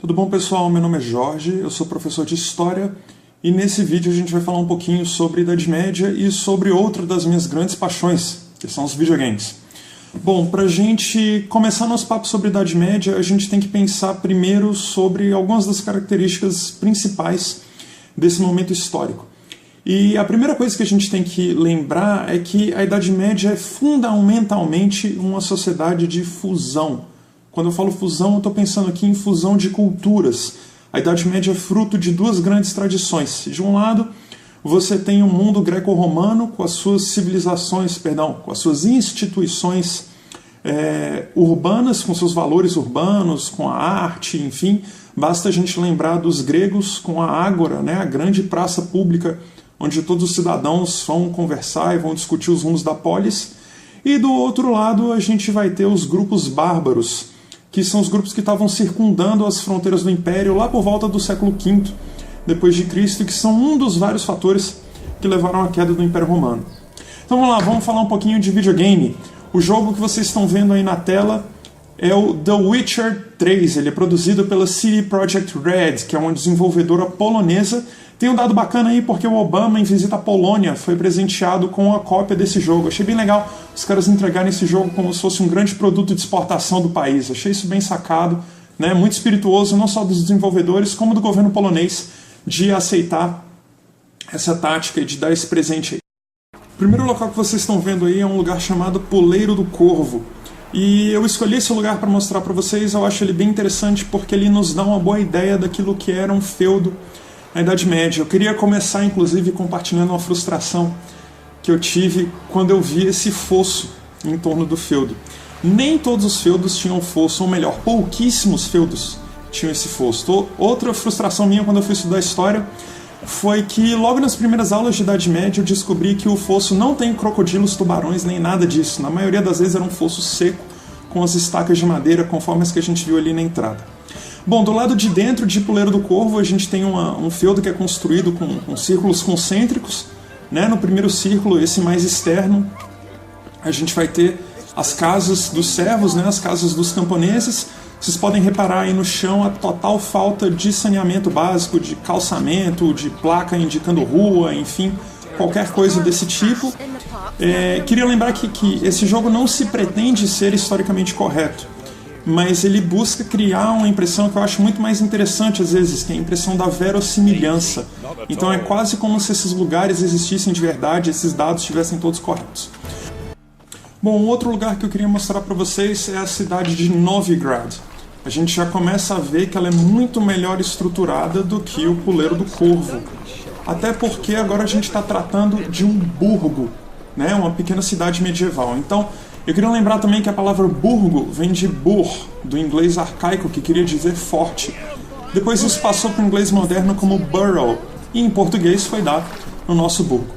Tudo bom, pessoal? Meu nome é Jorge, eu sou professor de História e nesse vídeo a gente vai falar um pouquinho sobre a Idade Média e sobre outra das minhas grandes paixões, que são os videogames. Bom, para a gente começar nosso papo sobre a Idade Média, a gente tem que pensar primeiro sobre algumas das características principais desse momento histórico. E a primeira coisa que a gente tem que lembrar é que a Idade Média é fundamentalmente uma sociedade de fusão. Quando eu falo fusão, eu estou pensando aqui em fusão de culturas. A Idade Média é fruto de duas grandes tradições. De um lado, você tem o mundo greco-romano com as suas civilizações, com as suas instituições urbanas, com seus valores urbanos, com a arte, enfim. Basta a gente lembrar dos gregos com a ágora, né, a grande praça pública, onde todos os cidadãos vão conversar e vão discutir os rumos da polis. E do outro lado, a gente vai ter os grupos bárbaros, que são os grupos que estavam circundando as fronteiras do Império lá por volta do século V depois de Cristo, que são um dos vários fatores que levaram à queda do Império Romano. Então vamos lá, vamos falar um pouquinho de videogame. O jogo que vocês estão vendo aí na tela é o The Witcher 3. Ele é produzido pela CD Projekt Red, que é uma desenvolvedora polonesa. Tem um dado bacana aí porque o Obama, em visita à Polônia, foi presenteado com a cópia desse jogo. Achei bem legal os caras entregarem esse jogo como se fosse um grande produto de exportação do país. Achei isso bem sacado, né? Muito espirituoso, não só dos desenvolvedores, como do governo polonês, de aceitar essa tática e de dar esse presente aí. O primeiro local que vocês estão vendo aí é um lugar chamado Poleiro do Corvo. E eu escolhi esse lugar para mostrar para vocês. Eu acho ele bem interessante porque ele nos dá uma boa ideia daquilo que era um feudo na Idade Média. Eu queria começar, inclusive, compartilhando uma frustração que eu tive quando eu vi esse fosso em torno do feudo. Nem todos os feudos tinham fosso, ou melhor, pouquíssimos feudos tinham esse fosso. Outra frustração minha quando eu fui estudar história foi que logo nas primeiras aulas de Idade Média eu descobri que o fosso não tem crocodilos, tubarões, nem nada disso. Na maioria das vezes era um fosso seco, com as estacas de madeira, conforme as que a gente viu ali na entrada. Bom, do lado de dentro de Poleiro do Corvo a gente tem um feudo que é construído com círculos concêntricos, né? No primeiro círculo, esse mais externo, a gente vai ter as casas dos servos, né? As casas dos camponeses. Vocês podem reparar aí no chão a total falta de saneamento básico, de calçamento, de placa indicando rua, enfim, qualquer coisa desse tipo. Queria lembrar que esse jogo não se pretende ser historicamente correto, mas ele busca criar uma impressão que eu acho muito mais interessante às vezes, que é a impressão da verossimilhança. Então é quase como se esses lugares existissem de verdade, esses dados estivessem todos corretos. Bom, um outro lugar que eu queria mostrar para vocês é a cidade de Novigrad. A gente já começa a ver que ela é muito melhor estruturada do que o Poleiro do Corvo. Até porque agora a gente está tratando de um burgo, né? Uma pequena cidade medieval. Então, eu queria lembrar também que a palavra burgo vem de bur, do inglês arcaico, que queria dizer forte. Depois isso passou para o inglês moderno como borough, e em português foi dado no nosso burgo.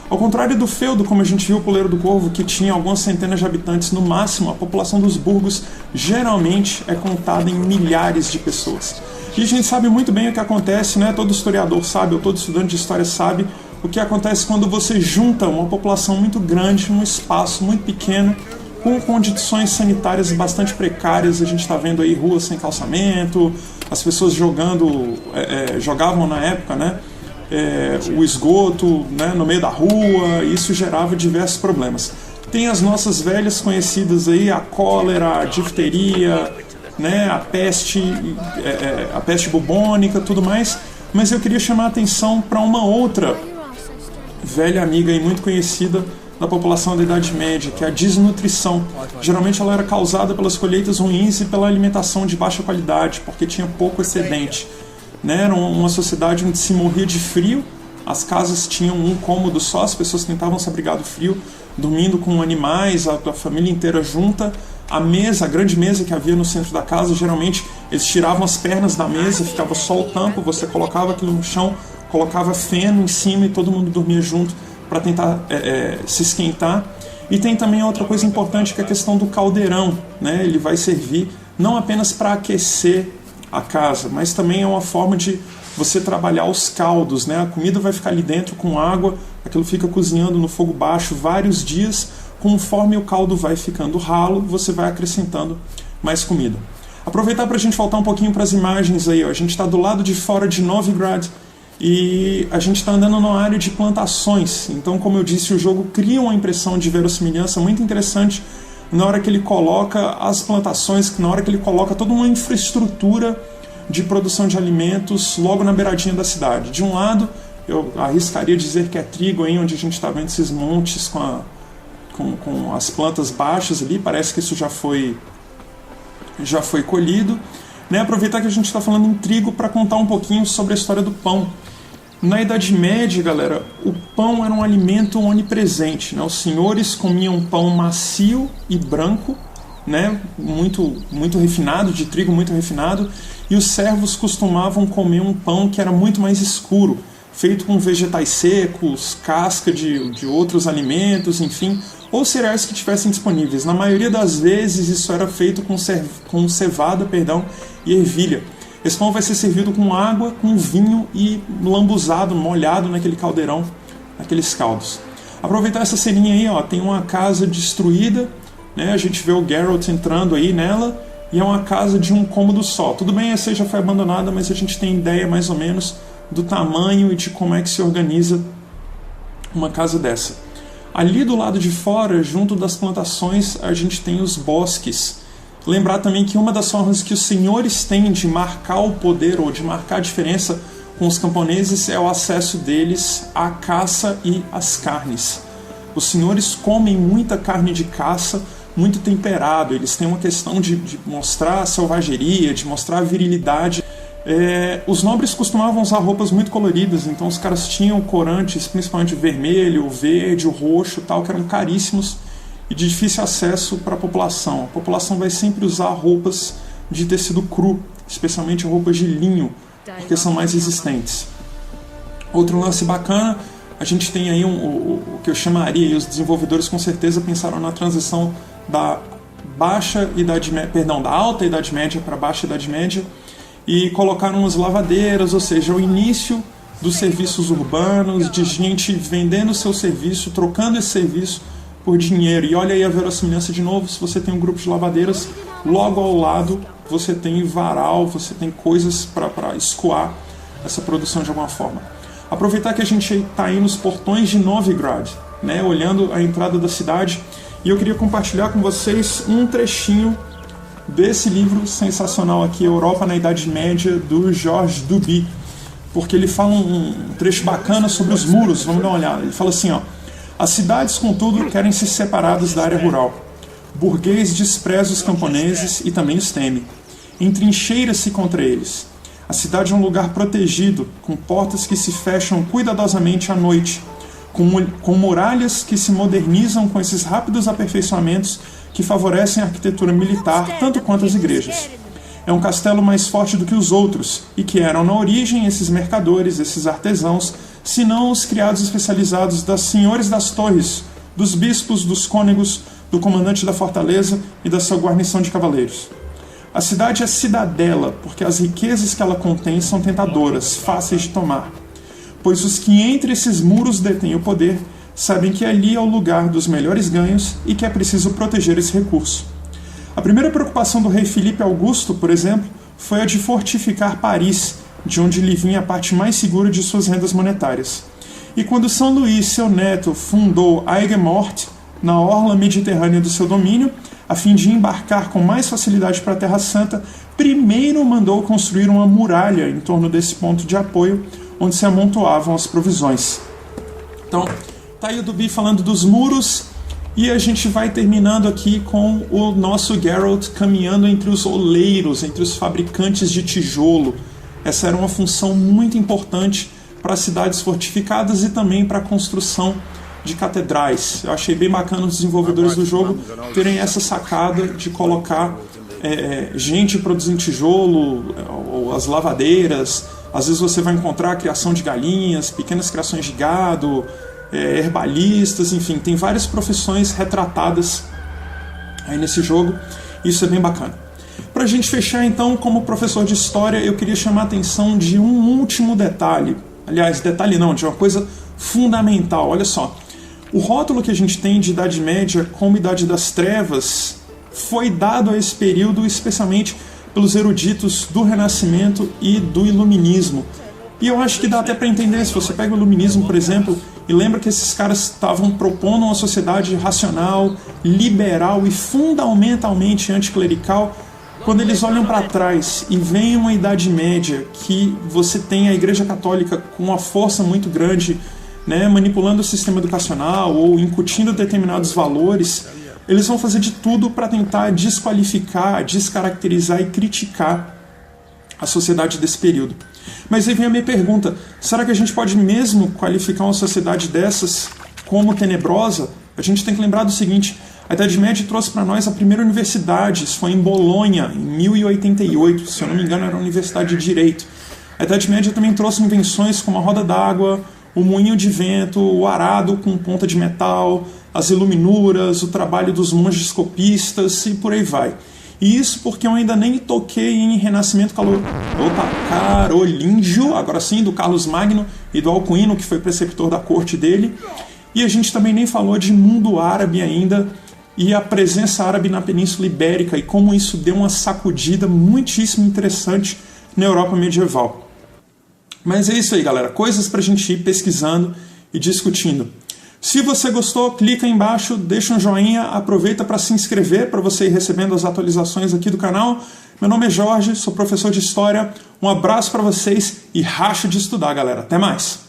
Ao contrário do feudo, como a gente viu o Poleiro do Corvo, que tinha algumas centenas de habitantes no máximo, a população dos burgos geralmente é contada em milhares de pessoas. E a gente sabe muito bem o que acontece, né? Todo historiador sabe, ou todo estudante de história sabe, o que acontece quando você junta uma população muito grande num espaço muito pequeno, com condições sanitárias bastante precárias. A gente está vendo aí ruas sem calçamento, as pessoas jogavam na época, né, o esgoto, né, no meio da rua, e isso gerava diversos problemas. Tem as nossas velhas conhecidas aí, a cólera, a difteria, né, a peste bubônica, tudo mais, mas eu queria chamar a atenção para uma outra velha amiga e muito conhecida da população da Idade Média, que é a desnutrição. Geralmente ela era causada pelas colheitas ruins e pela alimentação de baixa qualidade, porque tinha pouco excedente, né? Era uma sociedade onde se morria de frio, as casas tinham um cômodo só, as pessoas tentavam se abrigar do frio, dormindo com animais, a família inteira junta. A mesa, a grande mesa que havia no centro da casa, geralmente eles tiravam as pernas da mesa, ficava só o tampo, você colocava aquilo no chão, colocava feno em cima e todo mundo dormia junto para tentar se esquentar. E tem também outra coisa importante, que é a questão do caldeirão, né? Ele vai servir não apenas para aquecer a casa, mas também é uma forma de você trabalhar os caldos, né? A comida vai ficar ali dentro com água, aquilo fica cozinhando no fogo baixo vários dias. Conforme o caldo vai ficando ralo, você vai acrescentando mais comida. Aproveitar para a gente voltar um pouquinho para as imagens aí, ó. A gente está do lado de fora de Novigrad e a gente está andando numa área de plantações. Então, como eu disse, o jogo cria uma impressão de verossimilhança muito interessante na hora que ele coloca as plantações, na hora que ele coloca toda uma infraestrutura de produção de alimentos logo na beiradinha da cidade. De um lado, eu arriscaria dizer que é trigo aí, onde a gente está vendo esses montes com as plantas baixas ali, parece que isso já foi colhido. Né? Aproveitar que a gente está falando em trigo para contar um pouquinho sobre a história do pão. Na Idade Média, galera, o pão era um alimento onipresente. Né? Os senhores comiam pão macio e branco, né? muito refinado, de trigo muito refinado, e os servos costumavam comer um pão que era muito mais escuro, feito com vegetais secos, casca de outros alimentos, enfim, ou cereais que tivessem disponíveis. Na maioria das vezes isso era feito com cevada e ervilha. Esse pão vai ser servido com água, com vinho e lambuzado, molhado naquele caldeirão, naqueles caldos. Aproveitar essa ceninha aí, ó, tem uma casa destruída, né? A gente vê o Geralt entrando aí nela, e é uma casa de um cômodo só. Tudo bem, essa já foi abandonada, mas a gente tem ideia mais ou menos do tamanho e de como é que se organiza uma casa dessa. Ali do lado de fora, junto das plantações, a gente tem os bosques. Lembrar também que uma das formas que os senhores têm de marcar o poder ou de marcar a diferença com os camponeses é o acesso deles à caça e às carnes. Os senhores comem muita carne de caça, muito temperado, eles têm uma questão de mostrar a selvageria, de mostrar a virilidade. Os nobres costumavam usar roupas muito coloridas, então os caras tinham corantes, principalmente o vermelho, o verde, o roxo, tal, que eram caríssimos e de difícil acesso para a população. A população vai sempre usar roupas de tecido cru, especialmente roupas de linho, porque são mais resistentes. Outro lance bacana, a gente tem aí o que eu chamaria, e os desenvolvedores com certeza pensaram na transição da alta Idade Média para a Baixa Idade Média, e colocaram as lavadeiras, ou seja, o início dos serviços urbanos, de gente vendendo seu serviço, trocando esse serviço por dinheiro. E olha aí a verossimilhança de novo, se você tem um grupo de lavadeiras, logo ao lado você tem varal, você tem coisas para escoar essa produção de alguma forma. Aproveitar que a gente está aí nos portões de Novigrad, né, olhando a entrada da cidade, e eu queria compartilhar com vocês um trechinho desse livro sensacional aqui, Europa na Idade Média, do Georges Duby, porque ele fala um trecho bacana sobre os muros. Vamos dar uma olhada. Ele fala assim, ó: as cidades, contudo, querem ser separadas da área rural. Burguês despreza os camponeses e também os teme. Entrincheira-se contra eles. A cidade é um lugar protegido, com portas que se fecham cuidadosamente à noite, com muralhas que se modernizam com esses rápidos aperfeiçoamentos que favorecem a arquitetura militar tanto quanto as igrejas. É um castelo mais forte do que os outros, e que eram na origem esses mercadores, esses artesãos, senão os criados especializados das senhores das torres, dos bispos, dos cônegos, do comandante da fortaleza e da sua guarnição de cavaleiros. A cidade é cidadela, porque as riquezas que ela contém são tentadoras, fáceis de tomar. Pois os que entre esses muros detêm o poder sabem que ali é o lugar dos melhores ganhos e que é preciso proteger esse recurso. A primeira preocupação do rei Filipe Augusto, por exemplo, foi a de fortificar Paris, de onde lhe vinha a parte mais segura de suas rendas monetárias. E quando São Luís, seu neto, fundou Aigues-Mortes, na orla mediterrânea do seu domínio, a fim de embarcar com mais facilidade para a Terra Santa, primeiro mandou construir uma muralha em torno desse ponto de apoio, onde se amontoavam as provisões. Então, tá aí o Duby falando dos muros, e a gente vai terminando aqui com o nosso Geralt caminhando entre os oleiros, entre os fabricantes de tijolo. Essa era uma função muito importante para as cidades fortificadas e também para a construção de catedrais. Eu achei bem bacana os desenvolvedores do jogo terem essa sacada de colocar gente produzindo tijolo, ou as lavadeiras. Às vezes você vai encontrar a criação de galinhas, pequenas criações de gado, herbalistas, enfim, tem várias profissões retratadas aí nesse jogo. Isso é bem bacana. Para a gente fechar então, como professor de história, eu queria chamar a atenção de um último detalhe. Aliás, detalhe não, de uma coisa fundamental. Olha só, o rótulo que a gente tem de Idade Média como Idade das Trevas foi dado a esse período especialmente pelos eruditos do Renascimento e do Iluminismo. E eu acho que dá até para entender, se você pega o Iluminismo, por exemplo, e lembra que esses caras estavam propondo uma sociedade racional, liberal e fundamentalmente anticlerical. Quando eles olham para trás e veem uma Idade Média que você tem a Igreja Católica com uma força muito grande, né, manipulando o sistema educacional ou incutindo determinados valores, eles vão fazer de tudo para tentar desqualificar, descaracterizar e criticar a sociedade desse período. Mas aí vem a minha pergunta, será que a gente pode mesmo qualificar uma sociedade dessas como tenebrosa? A gente tem que lembrar do seguinte, a Idade Média trouxe para nós a primeira universidade, isso foi em Bolonha, em 1088, se eu não me engano era a Universidade de Direito. A Idade Média também trouxe invenções como a roda d'água, o moinho de vento, o arado com ponta de metal, as iluminuras, o trabalho dos monges copistas e por aí vai. E isso porque eu ainda nem toquei em Renascimento carolíngio, agora sim, do Carlos Magno e do Alcuino, que foi preceptor da corte dele. E a gente também nem falou de mundo árabe ainda e a presença árabe na Península Ibérica e como isso deu uma sacudida muitíssimo interessante na Europa medieval. Mas é isso aí, galera. Coisas pra gente ir pesquisando e discutindo. Se você gostou, clica aí embaixo, deixa um joinha, aproveita para se inscrever para você ir recebendo as atualizações aqui do canal. Meu nome é Jorge, sou professor de História. Um abraço para vocês e racha de estudar, galera. Até mais!